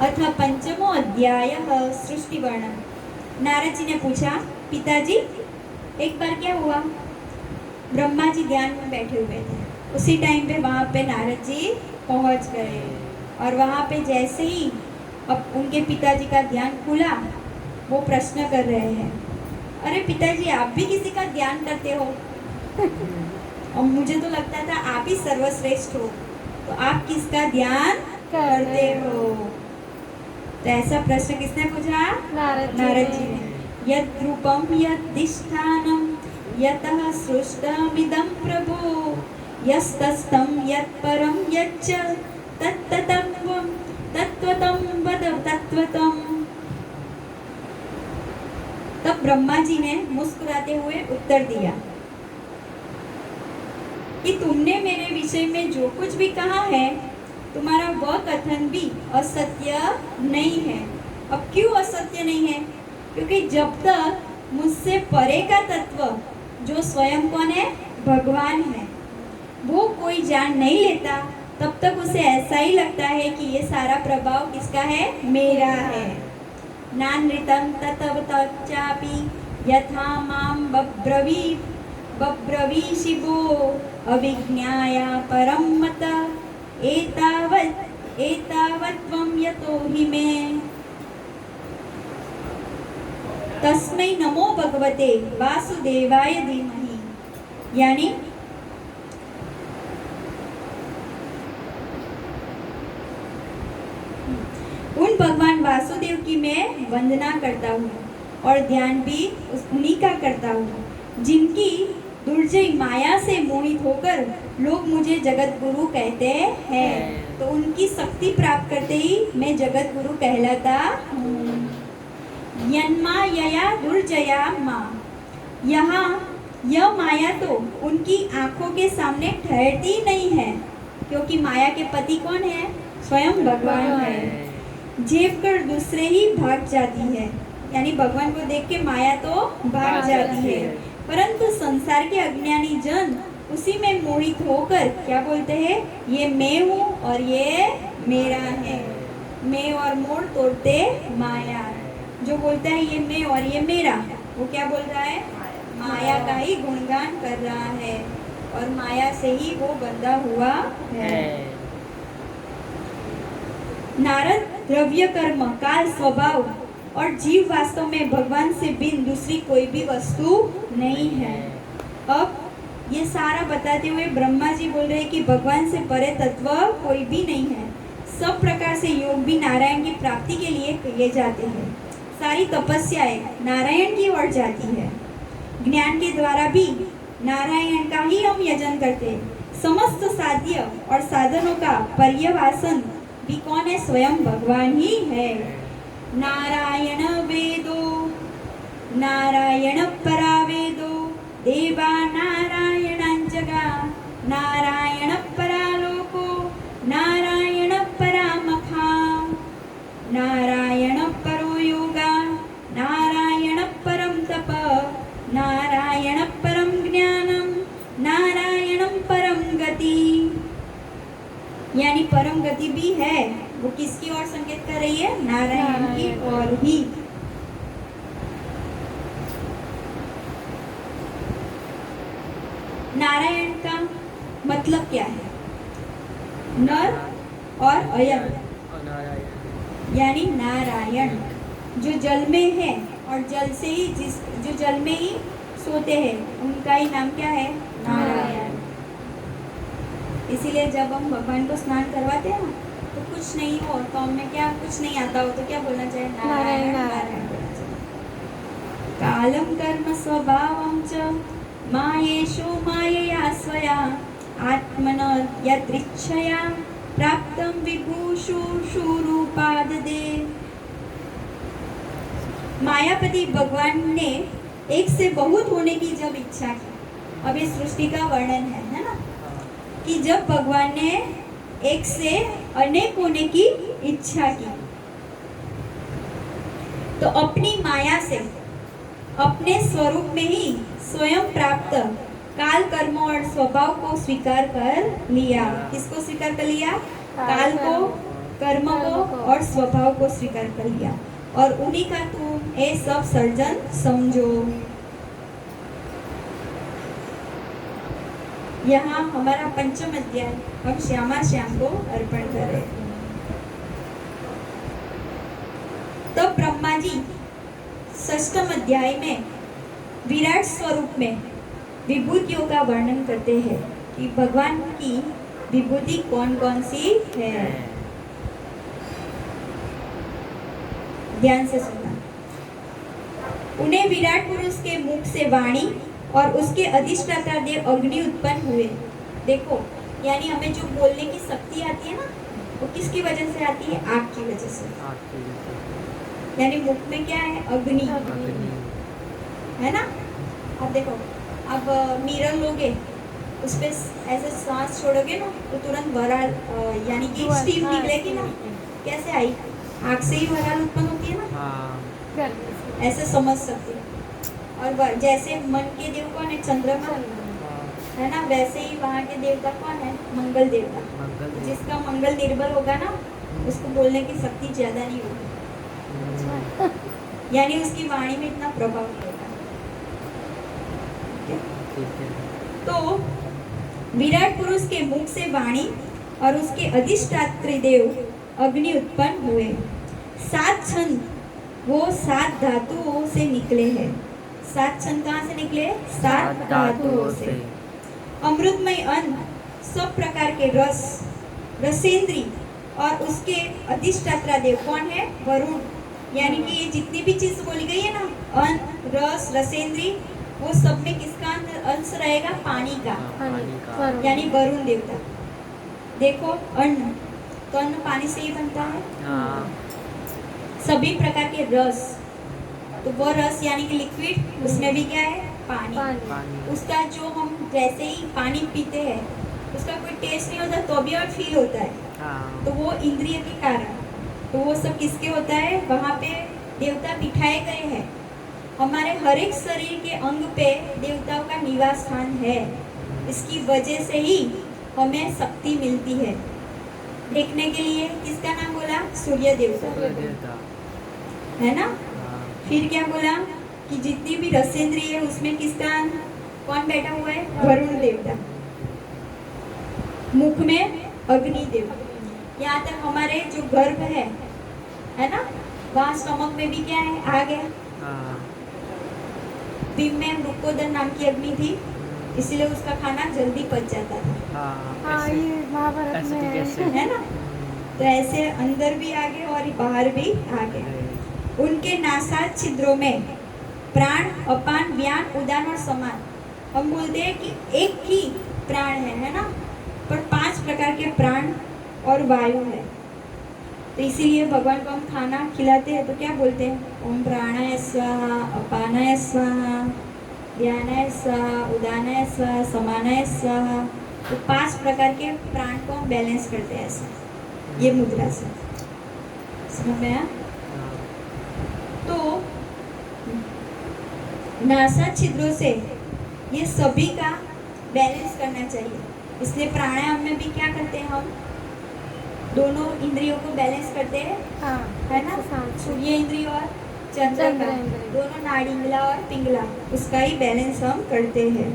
अथ पंचमो अध्याय सृष्टि वर्णन। नारद जी ने पूछा, पिताजी एक बार क्या हुआ, ब्रह्मा जी ध्यान में बैठे हुए थे। उसी टाइम पे वहाँ पे नारद जी पहुँच गए और वहाँ पे जैसे ही अब उनके पिताजी का ध्यान खुला, वो प्रश्न कर रहे हैं, अरे पिताजी आप भी किसी का ध्यान करते हो? और मुझे तो लगता था आप ही सर्वश्रेष्ठ हो, तो आप किसका ध्यान करते हो? तो ऐसा प्रश्न किसने पूछा? नारद जी ने। यद रूपम यदिष्ठानम यतः सृष्टमिदं प्रभो यस्तस्थं यत्परं यच्च तत्तत्त्वं तत्त्वतं वद तत्त्वतं। तब ब्रह्मा जी ने मुस्कुराते हुए उत्तर दिया कि तुमने मेरे विषय में जो कुछ भी कहा है, तुम्हारा वह कथन भी असत्य नहीं है। अब क्यों असत्य नहीं है? क्योंकि जब तक मुझसे परे का तत्व, जो स्वयं कौन है? भगवान है, वो कोई जान नहीं लेता, तब तक उसे ऐसा ही लगता है कि ये सारा प्रभाव किसका है? मेरा है। नानृतं ततवतश्चापि यथा मां बब्रवीषिवो अविज्ञाया परं मत एतावत्त्वं यतो हि मे तस्मै नमो भगवते वासुदेवाय धीमहि। यानी उन भगवान वासुदेव की मैं वंदना करता हूँ और ध्यान भी उन्हीं का करता हूँ, जिनकी दुर्जय माया से मोहित होकर लोग मुझे जगत गुरु कहते हैं। तो उनकी शक्ति प्राप्त करते ही मैं जगत गुरु कहलाता हूँ। यन्मायया दुर्जया माँ, यहाँ यह माया तो उनकी आंखों के सामने ठहरती नहीं है, क्योंकि माया के पति कौन है? स्वयं भगवान है। झेप कर दूसरे ही भाग जाती है, यानी भगवान को देख के माया तो भाग जाती है, परंतु संसार के अज्ञानी जन उसी में मोहित होकर क्या बोलते हैं? ये मैं हूँ और ये मेरा है। मैं और मोड़ तोड़ते माया। जो बोलता है ये मैं और ये मेरा, वो क्या बोल रहा है? माया का ही गुणगान कर रहा है और माया से ही वो बंधा हुआ है। नारद द्रव्य कर्म काल स्वभाव और जीव वास्तव में भगवान से भिन्न दूसरी कोई भी वस्तु नहीं है। अब ये सारा बताते हुए ब्रह्मा जी बोल रहे हैं कि भगवान से परे तत्व कोई भी नहीं है। सब प्रकार से योग भी नारायण की प्राप्ति के लिए किए जाते हैं। सारी तपस्याएं नारायण की ओर जाती है। ज्ञान के द्वारा भी नारायण का ही हम यजन करते हैं। समस्त साध्य और साधनों का पर्यवसान भी कौन है? स्वयं भगवान ही है। नारायण वेदो नारायण परा वेदो देवा नारायणांजगा नारायण परा लोको नारायण परामखा नारायण परो योगा नारायण परम तप नारायण परम ज्ञानम नारायणम परम गति। यानी परम गति भी है, वो किसकी ओर संकेत कर रही है? नारायण की ओर ही। नारायण का मतलब क्या है? नर और अयन, यानी नारायण जो जल में है और जल से ही जो जल में ही सोते हैं, उनका ही नाम क्या है? नारायण। इसीलिए जब हम भगवान को स्नान करवाते हैं ना, तो कुछ नहीं हो तो हमें क्या कुछ नहीं आता हो तो क्या बोलना चाहिए? नारायण नारायण। कालम कर्म स्वभावं च मायेषु मायया स्वया आत्मनो यदृच्छया प्राप्तं विभूषु शूरूपाददे। मायापति भगवान ने एक से बहुत होने की जब इच्छा की, अब इस सृष्टि का वर्णन है ना, कि जब भगवान ने एक से अनेक होने की इच्छा की, तो अपनी माया से अपने स्वरूप में ही स्वयं प्राप्त काल कर्म और स्वभाव को स्वीकार कर लिया। किसको स्वीकार कर लिया? काल को, कर्म को और स्वभाव को स्वीकार कर लिया और उन्हीं का तुम ये सब सर्जन समझो। यहाँ हमारा पंचम अध्याय हम श्यामा श्याम को अर्पण करें। तो ब्रह्मा जी षष्ठम अध्याय में विराट स्वरूप में विभूतियों का वर्णन करते हैं कि भगवान की विभूति कौन कौन सी है। ध्यान से सुनना। उन्हें विराट पुरुष के मुख से वाणी और उसके अधिष्ठाता देव अग्नि उत्पन्न हुए। देखो, यानी हमें जो बोलने की शक्ति आती है ना, वो किसकी वजह से आती है? आग की वजह से। यानी मुख में क्या है? अग्नि है ना। अब देखो, अब मिरर लोगे, उस पे ऐसे सांस छोड़ोगे ना तो तुरंत वराल यानी कि स्टीम निकलेगी ना। कैसे आई? आग से ही वराल उत्पन्न होती है ना। ऐसे समझ सकते हो। और जैसे मन के देव कौन है? चंद्रमा है ना। वैसे ही वहाँ के देवता कौन है? मंगल देवता। जिसका मंगल निर्बल होगा ना, उसको बोलने की शक्ति ज्यादा नहीं होगी, यानी उसकी वाणी में इतना प्रभाव नहीं होगा। तो विराट पुरुष के मुख से वाणी और उसके अधिष्ठात्री देव अग्नि उत्पन्न हुए। 7 छंद वो 7 धातुओं से निकले हैं। 7 छंद कहाँ से निकले? 7 धातुओं से। अमृतमय अन्न, सब प्रकार के रस, रसेंद्री और उसके अधिष्ठाता देव कौन है? वरुण। यानी कि ये जितनी भी चीज बोली गई है ना, अन्न, रस, रसेंद्री, वो सब में किसका अंश रहेगा? पानी का। यानी वरुण देवता। देखो, अन्न तो अन्न पानी से ही बनता है। सभी प्रकार के रस, तो वो रस यानी कि लिक्विड, उसमें भी क्या है? पानी। उसका जो हम जैसे ही पानी पीते हैं, उसका कोई टेस्ट नहीं होता तो भी और फील होता है। तो वो इंद्रिय के कारण, तो वो सब किसके होता है? वहाँ पे देवता बिठाए गए हैं। हमारे हर एक शरीर के अंग पे देवताओं का निवास स्थान है। इसकी वजह से ही हमें शक्ति मिलती है। देखने के लिए किसका नाम बोला? सूर्य देवता है ना। फिर क्या बोला कि जितनी भी रसेंद्रिय है उसमें किसका कौन बैठा हुआ है? वरुण देवता। मुख में अग्नि देव। यहाँ तक हमारे जो गर्भ है ना, वहाँ स्टमक में भी क्या है? आग है। भीम में मृकोदर नाम की अग्नि थी, इसीलिए उसका खाना जल्दी पच जाता था। ये महाभारत में है ना। तो ऐसे अंदर भी आगे और बाहर भी आगे। उनके नासाद छिद्रों में प्राण, अपान, व्यान, उदान और समान। हम बोलते हैं कि एक ही प्राण है ना, पर 5 प्रकार के प्राण और वायु है। तो इसीलिए भगवान को हम खाना खिलाते हैं तो क्या बोलते हैं? ओम प्राणाय स्वाहा, अपानाय स्वाहा, व्यानाय स्वाहा, उदानाय स्वाहा, समानाय स्वाहा। तो 5 प्रकार के प्राण को हम बैलेंस करते हैं ऐसे, ये मुद्रा से। समझ में आया? तो नासा छिद्रों से ये सभी का बैलेंस करना चाहिए। इसलिए प्राणायाम में भी क्या करते हैं हम? दोनों इंद्रियों को बैलेंस करते हैं। है ना। सूर्य इंद्रिय और चंद्र का, दोनों नाड़िंगला और पिंगला, उसका ही बैलेंस हम करते हैं।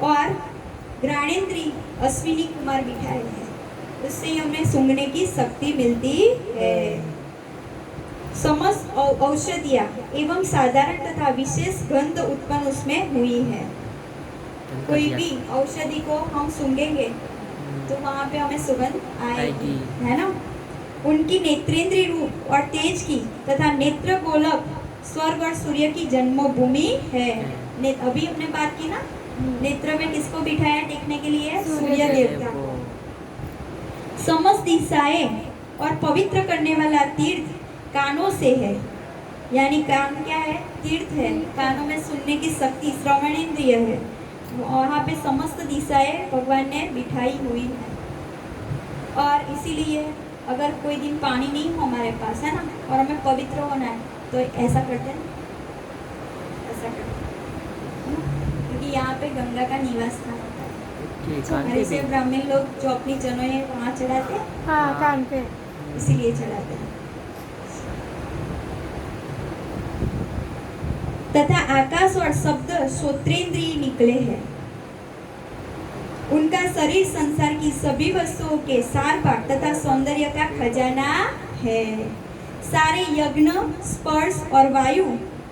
और घ्राणेन्द्री अश्विनी कुमार बिठाए हैं, उससे ही हमें सूंघने की शक्ति मिलती है। समस्त औषधियाँ एवं साधारण तथा विशेष गंध उत्पन्न उसमें हुई है। कोई भी औषधि को हम सूंघेंगे तो वहाँ पे हमें सुगंध आएगी, है ना। उनकी नेत्रेंद्रीय रूप और तेज की तथा नेत्र गोलक स्वर्ग और सूर्य की जन्मभूमि है। अभी हमने बात की ना, नेत्र में किसको बिठाया देखने के लिए? सूर्य देवता को। समस्त दिशाएं और पवित्र करने वाला तीर्थ कानों से है। यानी कान क्या है? तीर्थ है। कानों में सुनने की शक्ति, श्रवण इंद्रिय है। वहाँ पे समस्त दिशाएं भगवान ने बिठाई हुई है। और इसीलिए अगर कोई दिन पानी नहीं हो हमारे पास, है ना, और हमें पवित्र होना है तो ऐसा करते हैं, ऐसा करते हैं, क्योंकि यहाँ पे गंगा का निवास स्थान होता है। ऐसे ब्राह्मण लोग जो अपनी जनों वहाँ चढ़ाते हैं, कान पे, इसीलिए चढ़ाते हैं। तथा आकाश और शब्द श्रोत्रेंद्रिय निकले हैं। उनका शरीर संसार की सभी वस्तुओं के सार पार तथा सौंदर्य का खजाना है। सारे यज्ञ, स्पर्श और वायु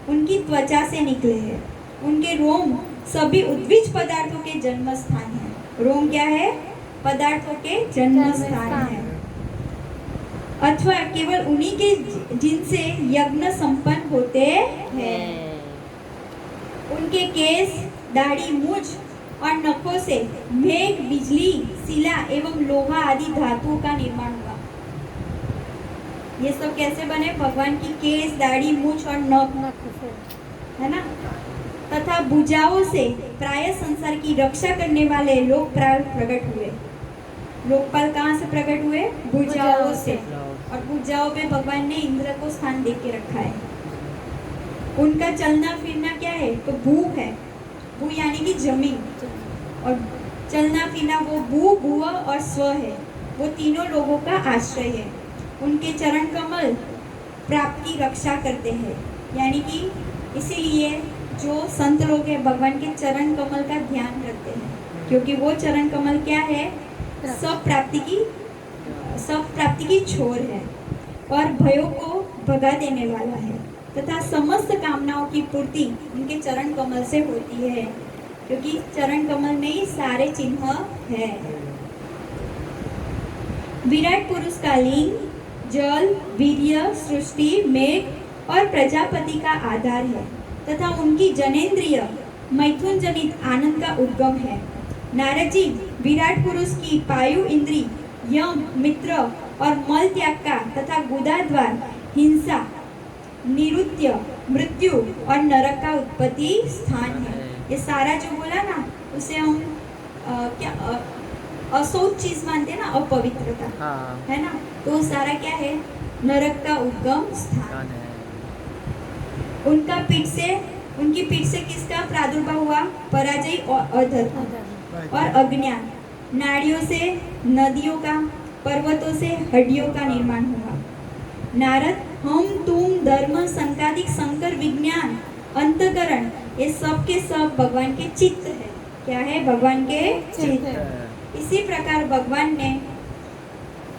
उनकी त्वचा से निकले हैं। उनके रोम सभी उद्भिज पदार्थों के जन्म स्थान है। रोम क्या है? पदार्थों के जन्म स्थान है। अथवा केवल उन्हीं के जिनसे यज्ञ संपन्न होते हैं। उनके केस, दाढ़ी, मूछ और नखों से मेघ, बिजली, शिला एवं लोहा आदि धातुओं का निर्माण हुआ। ये सब कैसे बने? भगवान की केस, दाढ़ी, मूछ और नख, है ना? तथा भुजाओं से प्राय संसार की रक्षा करने वाले लोकपाल प्रकट हुए। लोकपाल कहाँ से प्रकट हुए? भुजाओं से। और भुजाओं पे भगवान ने इंद्र को स्थान दे के रखा है। उनका चलना फिरना क्या है? तो भू है। भू यानी कि जमीन, और चलना फिरना वो भू, भुव और स्व है। वो तीनों लोगों का आश्रय है। उनके चरण कमल प्राप्ति रक्षा करते हैं। यानी कि इसीलिए जो संत लोग हैं भगवान के चरण कमल का ध्यान रखते हैं, क्योंकि वो चरण कमल क्या है? सब प्राप्ति की छोर है और भयों को भगा देने वाला है तथा समस्त कामनाओं की पूर्ति उनके चरण कमल से होती है, क्योंकि चरण कमल में ही सारे चिन्ह है। विराट पुरुष का लिंग जल, वीर्य, सृष्टि, मेघ और प्रजापति का आधार है तथा उनकी जनेंद्रिय मैथुन जनित आनंद का उद्गम है। नारद जी विराट पुरुष की पायु इंद्री, यम, मित्र और मल त्याग का तथा गुदा द्वार, हिंसा, निरुत्य, मृत्यु और नरक का उत्पत्ति स्थान है। ये सारा जो बोला ना, उसे हम अशुद्ध चीज मानते हैं ना, अपवित्रता, है ना? तो सारा क्या है? नरक का उद्गम स्थान है। उनकी पीठ से किसका प्रादुर्भाव हुआ? पराजय और अधर्म और अज्ञान। नाड़ियों से नदियों का, पर्वतों से हड्डियों का निर्माण हुआ। नारद, हम, तुम, धर्म, संकादिक, संकर, विज्ञान, अंतकरण, ये सब के सब भगवान के चित्त है। क्या है? भगवान के चित्त। इसी प्रकार भगवान ने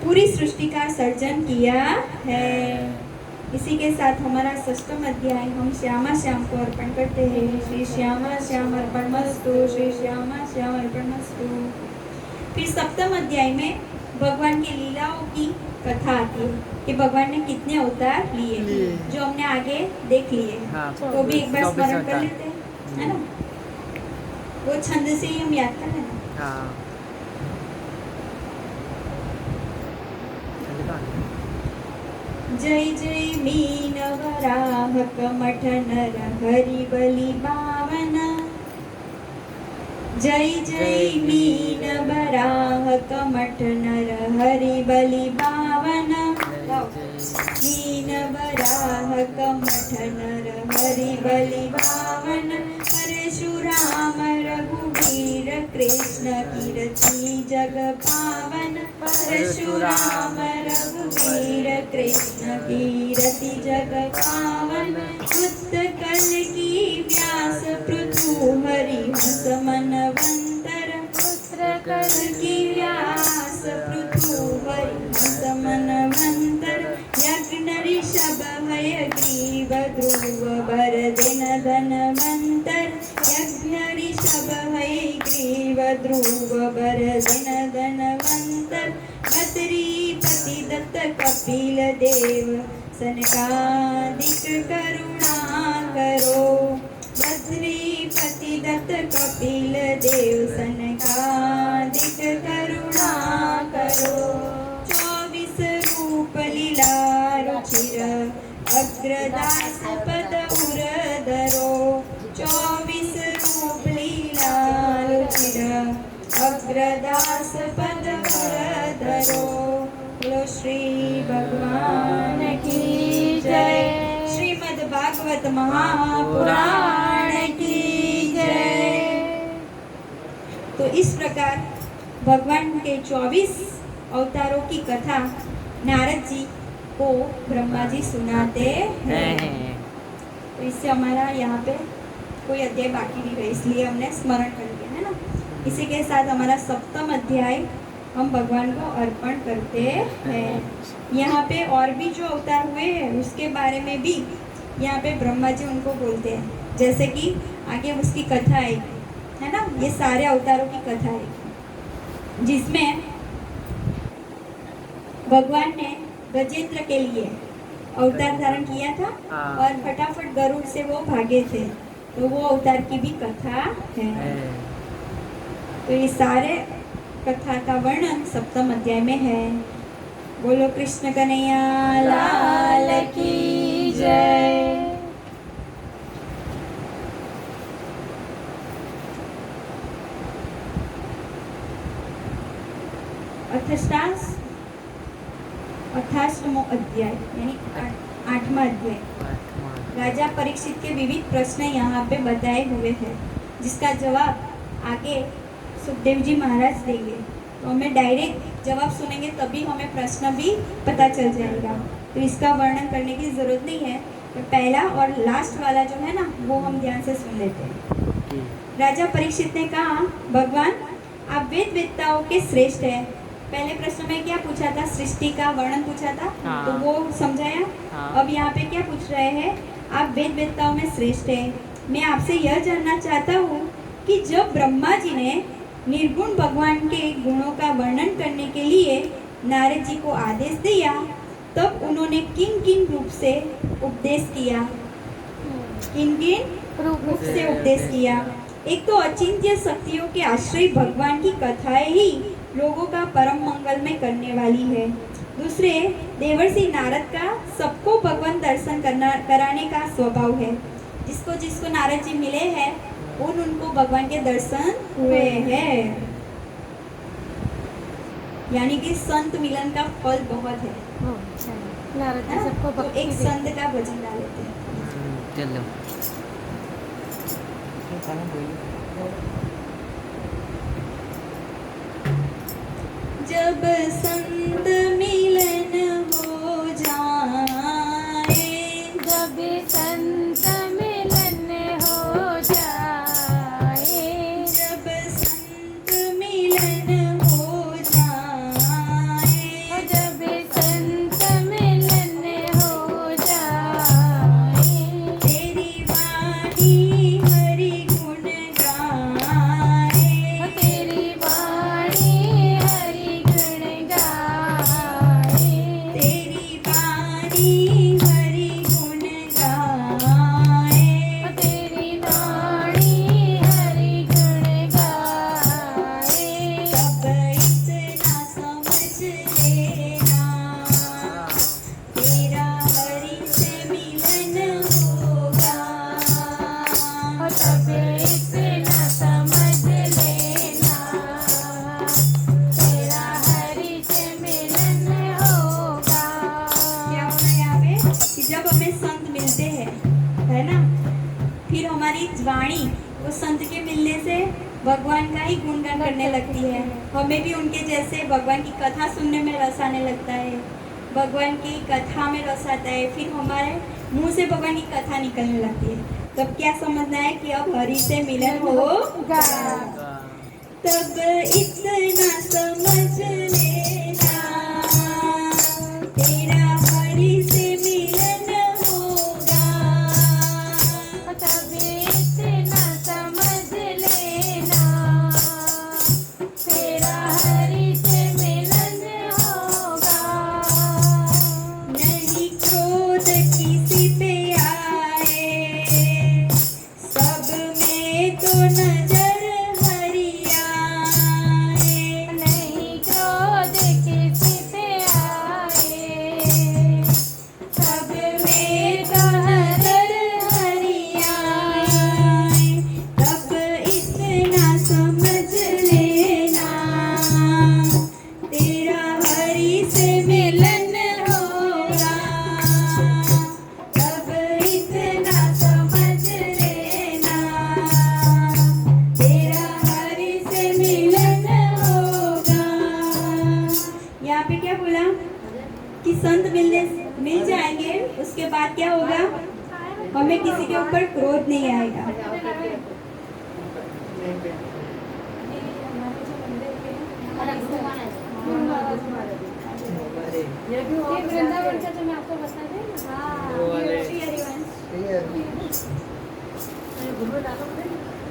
पूरी सृष्टि का सर्जन किया है। इसी के साथ हमारा 6वां अध्याय हम श्यामा श्याम को अर्पण करते हैं। श्री श्यामा श्याम अर्पणमस्तु, श्री श्यामा श्याम अर्पणमस्तु। फिर 7वें अध्याय में भगवान की लीलाओं की कथा आती है कि भगवान ने कितने अवतार लिए, जो हमने आगे देख लिए। तो भी एक बार स्मरण कर लेते हैं, है ना? वो छंद से ही हम याद कर लेना। जय जय मीन वराह कमठ नर हरि बलि पावन। जय जय मीन वराह कमठ नर हरि बलि पावन। मीन वराह कमठ नर हरि बलि पावन। परशुराम रघुवीर कृष्ण कीर्ति जग पावन। परशुराम रघुवीर कृष्ण कीर्ति जग पावन। उत्कल की व्यास पृथु हरिहंस मनवंतर। उत्कल की व्यास पृथु हरिहंस मनवंतर। यज्ञ ऋषभ हयग्रीव ध्रुव बरदिन धनवंतर। यज्ञ ऋषभ हयग्रीव ध्रुव बरदिन धनवंतर। बद्रीपति दत्त कपिल देव सनकादिक करुणा करो। बद्रीपति दत्त कपिल देव सनकादिक करुणा करो। 24 रूप लीला रुचिर अग्रदास पद उर धरो। 24 रूप लीला रुचिर अग्रदास पद उर धरो। बोलो श्री भगवान की जय। श्रीमद् भागवत महापुराण की जय। तो इस प्रकार भगवान के 24 अवतारों की कथा नारद जी को ब्रह्मा जी सुनाते हैं। तो इससे हमारा यहाँ पे कोई अध्याय बाकी नहीं रहे, इसलिए हमने स्मरण कर लिया है ना। इसी के साथ हमारा सप्तम अध्याय हम भगवान को अर्पण करते हैं। यहाँ पे और भी जो अवतार हुए हैं उसके बारे में भी यहाँ पे ब्रह्मा जी उनको बोलते हैं, जैसे कि आगे उसकी कथा आएगी, है ना। ये सारे अवतारों की कथा आएगी जिसमें भगवान ने गजेंद्र के लिए अवतार धारण किया था और फटाफट गरुड़ से वो भागे थे, तो वो अवतार की भी कथा है। तो ये सारे कथा का वर्णन सप्तम अध्याय में है। बोलो कृष्ण कन्हैया लाल की जय। अथाष्टमो अध्याय यानी 8वां अध्याय। राजा परीक्षित के विविध प्रश्न यहाँ पे बताए हुए हैं, जिसका जवाब आगे सुखदेव जी महाराज देंगे। तो हमें डायरेक्ट जवाब सुनेंगे तभी हमें प्रश्न भी पता चल जाएगा, तो इसका वर्णन करने की जरूरत नहीं है। तो पहला और लास्ट वाला जो है ना वो हम ध्यान से सुन लेते हैं। राजा परीक्षित ने कहा, भगवान आप वेद वेत्ताओं के श्रेष्ठ है। पहले प्रश्न में क्या पूछा था, सृष्टि का वर्णन पूछा था, तो वो समझाया। अब यहाँ पे क्या पूछ रहे हैं, आप वेद वेत्ताओं में श्रेष्ठ है। मैं आपसे यह जानना चाहता हूँ कि जब ब्रह्मा जी ने निर्गुण भगवान के गुणों का वर्णन करने के लिए नारद जी को आदेश दिया, तब उन्होंने किन किन रूप से उपदेश किया, किन किन रूप से उपदेश किया। एक तो अचिंत्य शक्तियों के आश्रय भगवान की कथाएं ही लोगों का परम मंगल में करने वाली है। दूसरे, देवर्षि नारद का सबको भगवान दर्शन कराने का स्वभाव है। जिसको जिसको नारद जी मिले हैं उनको भगवान के दर्शन हुए हैं, यानी कि संत मिलन का फल बहुत है। नारद जी सबको तो एक संत का भजन गा लेते हैं। चलो जब संत मिलन हो जाए, जब संत मिलन हो जाए, जब संत मिलन हो जाए, जब संत मिलन हो जाए, तेरी वाणी हरि गुण गाए, तेरी वाणी हरि गुण गाए, तेरी वाणी हरि गुण गाए, तेरी वाणी हरि गुण गाए, तब इतना समझ लेना, तेरा हरि से मिलन होगा। तब इतना समझ लेना, तेरा हरि से मिलन होगा। क्या होना है यहाँ पे कि जब हमें संत मिलते हैं, है ना, फिर हमारी वाणी वो संत के मिलने से भगवान का ही गुणगान करने लगती है। हमें भी उनके जैसे भगवान की कथा सुनने में रस आने लगता है, भगवान की कथा में रस आता है, फिर हमारे मुंह से भगवान की कथा निकलने लगती है। तब क्या समझना है कि अब हरि से मिलन होगा। तब इतना समझ लेना, तेरा हरि से मिलन होगा। तब इतना समझ लेना, तेरा हरि से मिलन होगा। नहीं क्रोध किसी पे आए, सब में तो नजर हरि आए। नहीं क्रोध किसी पे आए, सब में तो नजर हरि आए। तब इतना समझ लेना, तेरा हरि से मिलन होगा। तब इतना समझ लेना, तेरा हरि से मिलन होगा। यहाँ पे क्या बोला कि संत मिल जाएंगे, उसके बाद क्या होगा, हमें किसी के ऊपर क्रोध नहीं आएगा। ये वृंदावन का जो मैं आपको बता दें ना, वो वाले। श्री हरिवंश।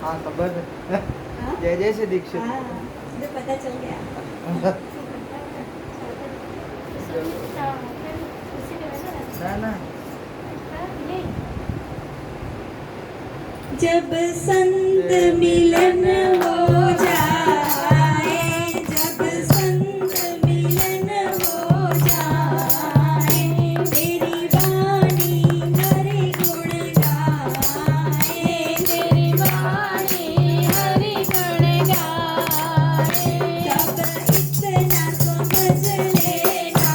हाँ खबर है। हाँ? जय जय से दीक्षित। हाँ, मुझे पता चल गया। ना ना जब संत मिलन हो जाए, जब संत मिलन हो जाए, तेरी वाणी हरि गुण गाए, तेरी वाणी हरि गुण गाए। तब इतना समझ लेना,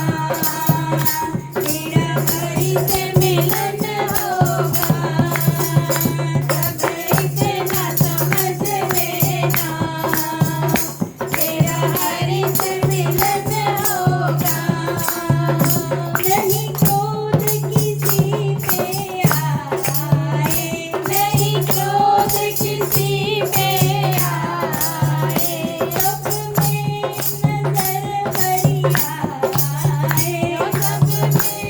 तेरा हरि से मिलन होगा। तब इतना समझ लेना, तेरा हरि से मिलन होगा। नहीं क्रोध किसी पे आए, नहीं क्रोध किसी पे आए, सब में नजर हरि आए, सब में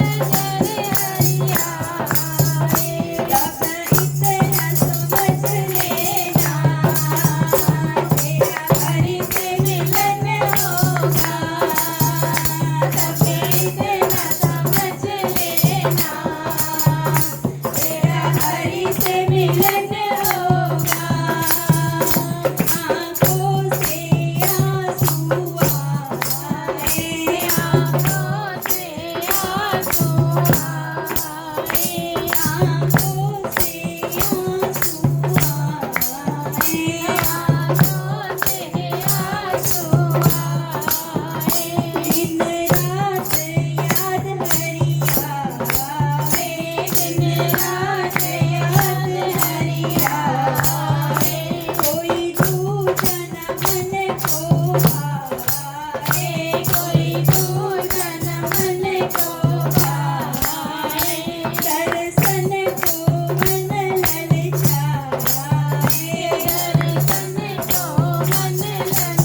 नजर हरि आए। तब इतना समझ लेना, तेरा हरि से मिलन होगा। तब इतना समझ लेना, तेरा हरि से मिलन होगा। आँखों से आंसू आए, आँखों से आंसू आए, आँखों से आंसू आए, आँखों से आंसू आए। दिन रात याद हरि आए, दिन रात याद हरि आए। कोई दूजन मन को भाए, कोई दूजन मन को भाए, दर्शन को मन ललचाए, दर्शन को मन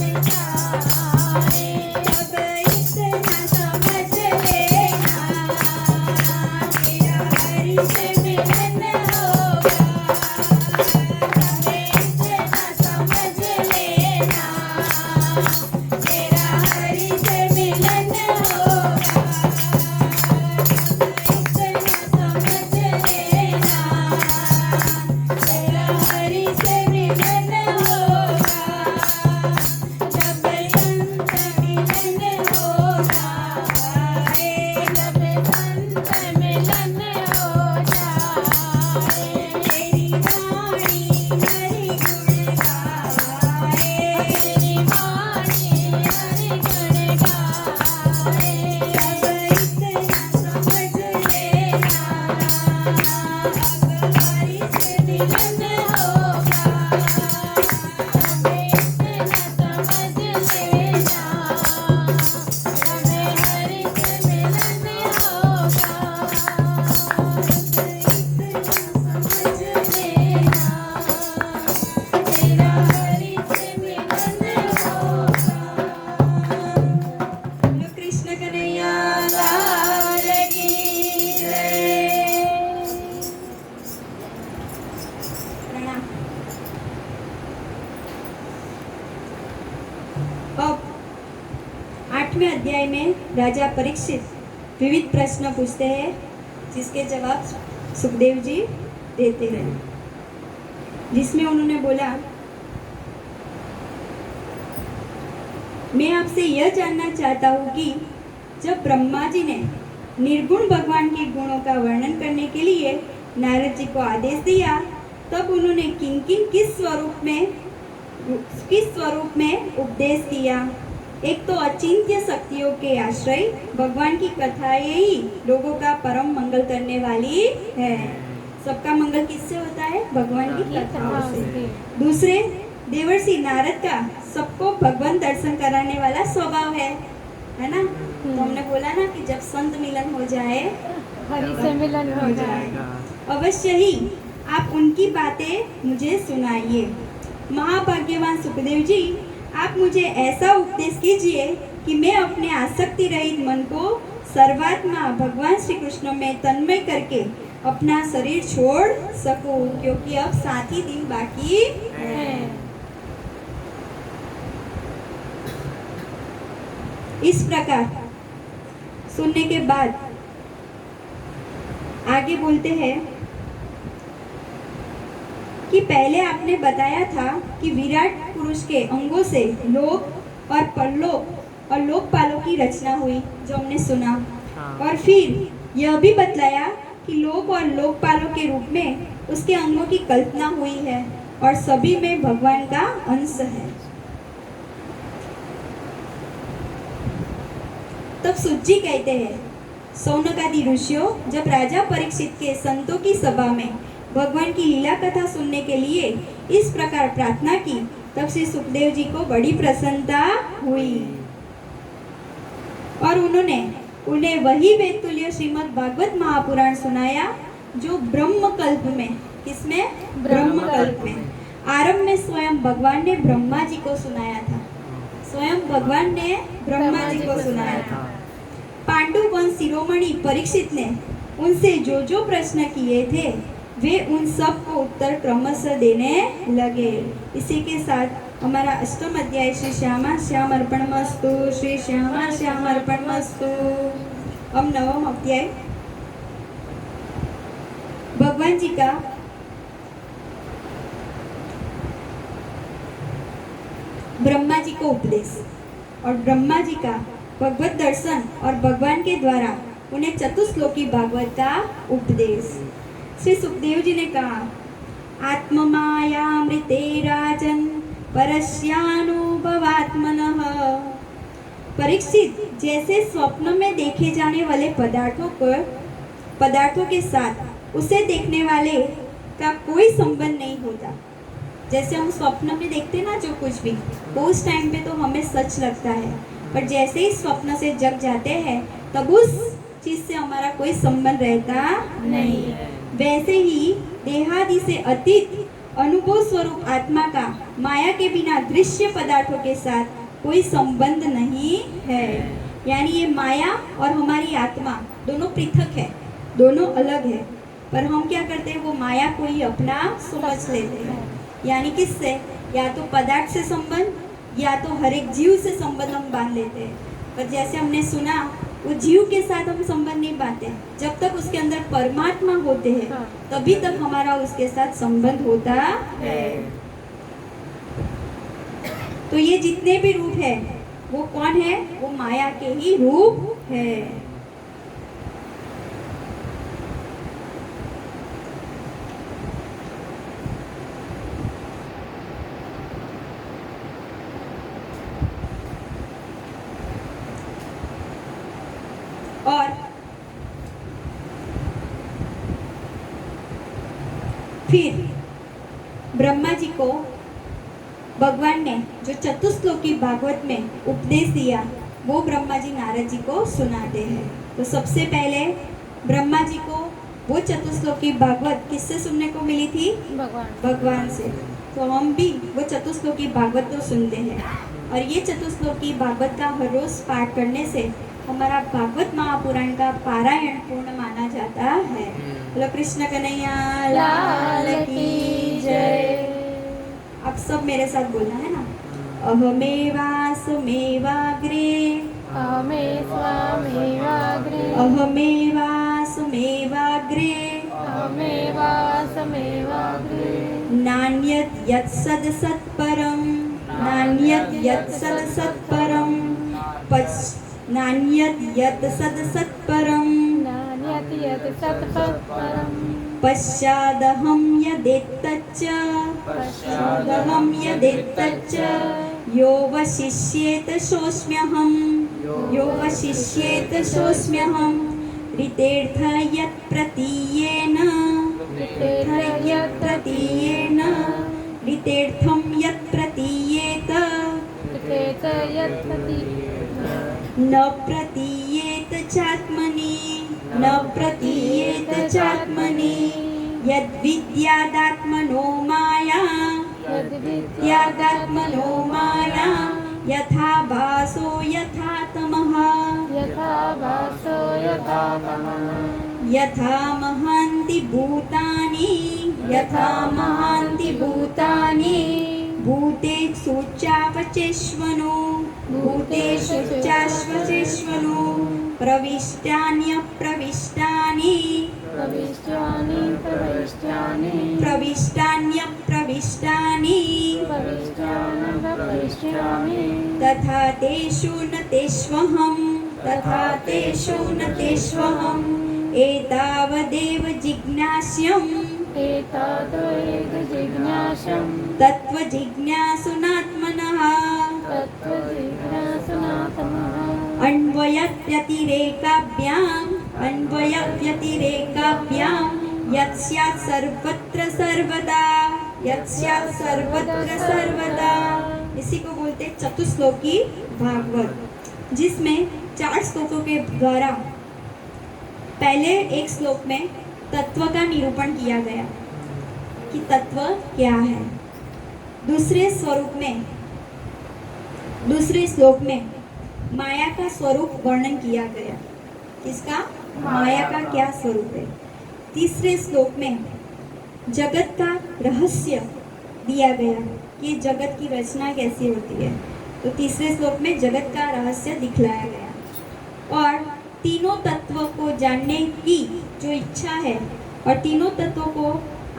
ललचाए। तब इतना समझ लेना, तेरा हरि से मिलन होगा। तब इतना समझ लेना, तेरा हरि से मिलन होगा। तब इतना समझ लेना, तेरा हरि से मिलन होगा। जब संत मिलन हो जाए, जब संत मिलन हो जाए, तेरी वाणी हरि गुण गाए, तेरी वाणी हरि गुण गाए। तब इतना समझ लेना, अब हरि से मिलन होगा। इतना समझ लेना, हमें हरि से मिलन होगा। इतना समझ लेना, तेरा हरि से मिलन होगा। बोलो कृष्ण कन्हैया लाल की जय। प्रणाम। अब 8वें अध्याय में राजा परीक्षित विविध प्रश्न पूछते हैं, जिसके जवाब सुखदेव जी देते हैं। जिसमें उन्होंने बोला, मैं आपसे यह जानना चाहता हूँ कि जब ब्रह्मा जी ने निर्गुण भगवान के गुणों का वर्णन करने के लिए नारद जी को आदेश दिया, तब उन्होंने किस स्वरूप में उपदेश दिया। एक तो अचिंत्य शक्तियों के आश्रय भगवान की कथाएं ही लोगों का परम मंगल करने वाली है। सबका मंगल किससे होता है? भगवान की कथाओं से। दूसरे, देवर्षि नारद का सबको भगवान दर्शन कराने वाला स्वभाव है ना। तो हमने बोला ना कि जब संत मिलन हो जाए हरि से मिलन हो जाए। जाएगा। अवश्य ही आप उनकी बातें मुझे सुनाइए। महाभाग्यवान सुखदेव जी, आप मुझे ऐसा उपदेश कीजिए कि मैं अपने आसक्ति रहित मन को सर्वात्मा भगवान श्री कृष्ण में तन्मय करके अपना शरीर छोड़ सकूं, क्योंकि अब 7 ही दिन बाकी है। इस प्रकार सुनने के बाद आगे बोलते हैं कि पहले आपने बताया था कि विराट पुरुष के अंगों से लोक और परलोक और लोकपालों की रचना हुई, जो हमने सुना। हाँ। और फिर यह भी बतलाया कि लोक और लोकपालों के रूप में उसके अंगों की कल्पना हुई है और सभी में भगवान का अंश है। तब सुज्जी कहते हैं, सौनकादि ऋषियों जब राजा परीक्षित के संतों की सभा में भगवान की लीला कथा सुनने के लिए इस प्रकार प्रार्थना की, तब श्री सुखदेव जी को बड़ी प्रसन्नता हुई और उन्होंने उन्हें वही वेद तुल्य श्रीमद् भागवत महापुराण सुनाया, जो ब्रह्मकल्प में, किसमें? ब्रह्मकल्प में आरंभ में स्वयं भगवान ने ब्रह्मा जी को सुनाया था। स्वयं भगवान ने ब्रह्मा जी को सुनाया था। पांडु वंश शिरोमणि परीक्षित ने उनसे जो जो प्रश्न किए थे, वे उन सब को उत्तर क्रमशः देने लगे। इसी के साथ हमारा अष्टम अध्याय श्री श्यामा श्याम अर्पणमस्तु, श्री श्यामा श्याम अर्पणमस्तु। अब नवम अध्याय भगवान जी का ब्रह्मा जी को उपदेश और ब्रह्मा जी का भगवत दर्शन और भगवान के द्वारा उन्हें चतुश्लोकी भागवत का उपदेश। श्री सुखदेव जी ने कहा, आत्ममायामृते राजन परस्यानुभवात्मनः। परीक्षित, जैसे स्वप्न में देखे जाने वाले पदार्थों के साथ उसे देखने वाले का कोई संबंध नहीं होता। जैसे हम स्वप्न में देखते ना जो कुछ भी, वो उस टाइम पे तो हमें सच लगता है, पर जैसे ही स्वप्न से जग जाते हैं तब उस चीज से हमारा कोई संबंध रहता नहीं। वैसे ही देहादि से अतीत अनुभव स्वरूप आत्मा का माया के बिना दृश्य पदार्थों के साथ कोई संबंध नहीं है। यानी ये माया और हमारी आत्मा दोनों पृथक है, दोनों अलग है, पर हम क्या करते हैं, वो माया को ही अपना समझ लेते हैं। यानी किससे? या तो पदार्थ से संबंध, या तो हर एक जीव से संबंध हम बांध लेते हैं। पर जैसे हमने सुना, वो जीव के साथ हम संबंध नहीं बांधते। जब तक उसके अंदर परमात्मा होते हैं, तभी तक हमारा उसके साथ संबंध होता है। तो ये जितने भी रूप है, वो कौन है? वो माया के ही रूप है। और फिर ब्रह्मा जी को भगवान ने जो चतुश्लोकी भागवत में उपदेश दिया, वो ब्रह्मा जी नारद जी को सुनाते हैं। तो सबसे पहले ब्रह्मा जी को वो चतुश्लोकी भागवत किससे सुनने को मिली थी? भगवान से। तो हम भी वो चतुश्लोकी भागवत तो सुनते हैं, और ये चतुश्लोकी भागवत का हर रोज पाठ करने से हमारा भागवत महापुराण का पारायण पूर्ण माना जाता है। बोलो कृष्ण कन्हैया लाल की जय। अब सब मेरे साथ बोलना है ना। अहमेवासमेवाग्रे, अहमेवाग्रे, अहमेवासमेवाग्रे, अहमेवासमेवाग्रे, नान्यत् यत् सद् सत्परं, नान्यत् यत् सद् सत्परं, नान्यत् यत् सद् सत्परं, नान्यत् यत् सत्परं, पश्चादहं यदेतच्च, पश्चादहं यदेतच्च, यो वशिष्येत सोऽस्म्यहं, यो वशिष्येत सोऽस्म्यहं, ऋतेऽर्थ यत् प्रतीयेन, ऋतेऽर्थ यत् प्रतीयेन, ऋतेऽर्थं यत् प्रतीयेत, ऋतेऽर्थ यत् प्रतीयेत, न प्रतीयेत चात्मनि, न प्रतीयेत चात्मनि यद्विद्यादात्मनो माया यद्विद्यादात्मनो माया यथा भासो यथा तमः यथा भासो यथा तमः यथा महान्ति भूतानि यथा महान्ति भूतानि भूतेषु चावचेष्वनो भूतेषु चाश्वचेष्वनो प्रविष्टान्यप्रविष्टानि प्रविष्टानि प्रविष्टानि प्रविष्टान्यप्रविष्टानि प्रविष्टानि तथा तेषु न तेष्वहम् तथा तेषु न तेष्वहम् एतावदेव जिज्ञास्यम् एताद्वैत जिज्ञासं तत्त्वजिज्ञासुनात्मनः तत्त्वजिज्ञासुनात्मनः अन्वयव्यतिरेकाभ्यां यत् स्यात् सर्वत्र सर्वदा यत् स्यात् सर्वत्र सर्वदा। इसी को बोलते हैं चतुश्लोकी भागवत, जिसमें 4 श्लोकों के द्वारा पहले एक श्लोक में तत्व का निरूपण किया गया कि तत्व क्या है। दूसरे श्लोक में माया का स्वरूप वर्णन किया गया। इसका माया का क्या स्वरूप है। तीसरे श्लोक में जगत का रहस्य दिया गया कि जगत की रचना कैसी होती है। तो तीसरे श्लोक में जगत का रहस्य दिखलाया गया और तीनों तत्वों को जानने की जो इच्छा है और तीनों तत्वों को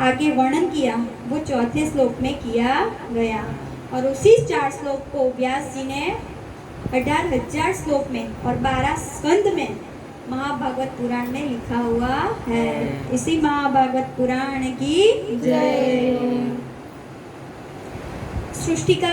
आगे वर्णन किया वो चौथे श्लोक में किया गया। और उसी 4 श्लोक को व्यास जी ने 18,000 श्लोक में और 12 स्कंद में महाभागवत पुराण में लिखा हुआ है। इसी महाभागवत पुराण की जय। सृष्टि का